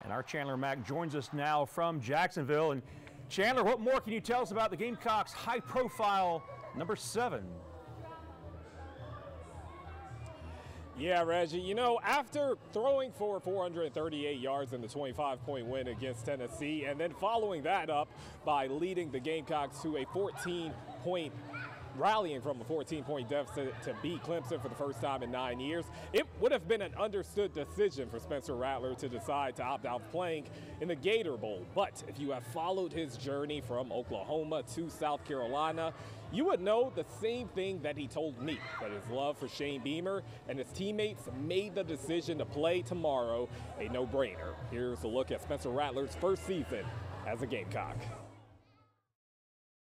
And our Chandler Mack joins us now from Jacksonville. And Chandler, what more can you tell us about the Gamecocks' high-profile number 7? Yeah, Reggie, you know, after throwing for 438 yards in the 25-point win against Tennessee, and then following that up by leading the Gamecocks to a 14-point rallying from a 14-point deficit to beat Clemson for the first time in 9 years, it would have been an understood decision for Spencer Rattler to decide to opt out playing in the Gator Bowl. But if you have followed his journey from Oklahoma to South Carolina, you would know the same thing that he told me, that his love for Shane Beamer and his teammates made the decision to play tomorrow a no-brainer. Here's a look at Spencer Rattler's first season as a Gamecock.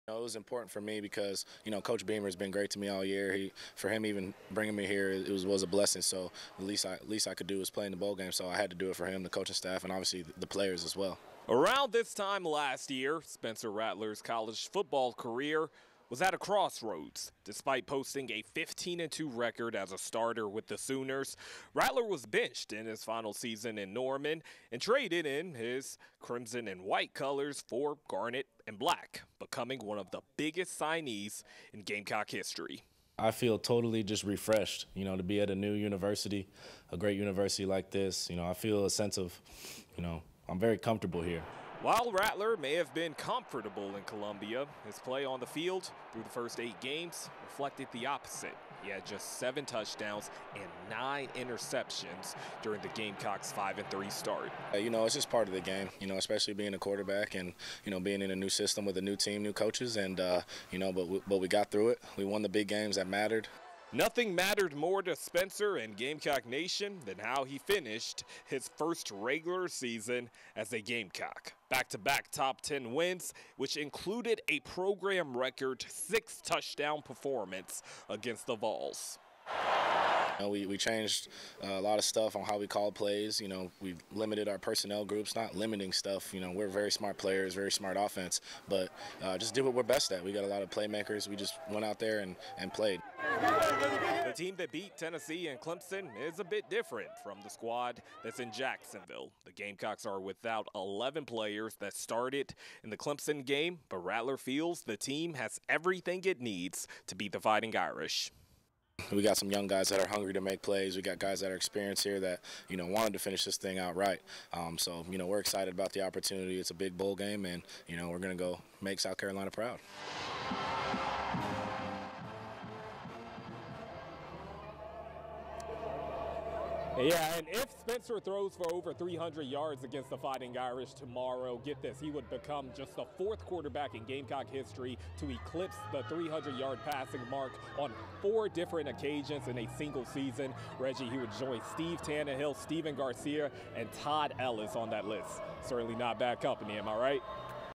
It was important for me because, you know, Coach Beamer has been great to me all year. For him even bringing me here, it was a blessing. So the least I could do was play in the bowl game. So I had to do it for him, the coaching staff, and obviously the players as well. Around this time last year, Spencer Rattler's college football career was at a crossroads. Despite posting a 15-2 record as a starter with the Sooners, Rattler was benched in his final season in Norman and traded in his crimson and white colors for garnet and black, becoming one of the biggest signees in Gamecock history. I feel totally just refreshed, you know, to be at a new university, a great university like this. You know, I feel a sense of, you know, I'm very comfortable here. While Rattler may have been comfortable in Columbia, his play on the field through the first 8 games reflected the opposite. He had just 7 touchdowns and 9 interceptions during the Gamecocks' 5-3 start. You know, it's just part of the game, you know, especially being a quarterback and, you know, being in a new system with a new team, new coaches, and, you know, but we got through it. We won the big games that mattered. Nothing mattered more to Spencer and Gamecock Nation than how he finished his first regular season as a Gamecock. Back-to-back top 10 wins, which included a program record 6 touchdown performance against the Vols. You know, we changed a lot of stuff on how we call plays. You know, we've limited our personnel groups, not limiting stuff. You know, we're very smart players, very smart offense, but just did what we're best at. We got a lot of playmakers. We just went out there and played. The team that beat Tennessee and Clemson is a bit different from the squad that's in Jacksonville. The Gamecocks are without 11 players that started in the Clemson game, but Rattler feels the team has everything it needs to beat the Fighting Irish. We got some young guys that are hungry to make plays. We got guys that are experienced here that, you know, wanted to finish this thing out right. So, you know, we're excited about the opportunity. It's a big bowl game, and, you know, we're going to go make South Carolina proud. Yeah, and if Spencer throws for over 300 yards against the Fighting Irish tomorrow, get this, he would become just the 4th quarterback in Gamecock history to eclipse the 300-yard passing mark on 4 different occasions in a single season. Reggie, he would join Steve Tannehill, Steven Garcia, and Todd Ellis on that list. Certainly not bad company, am I right?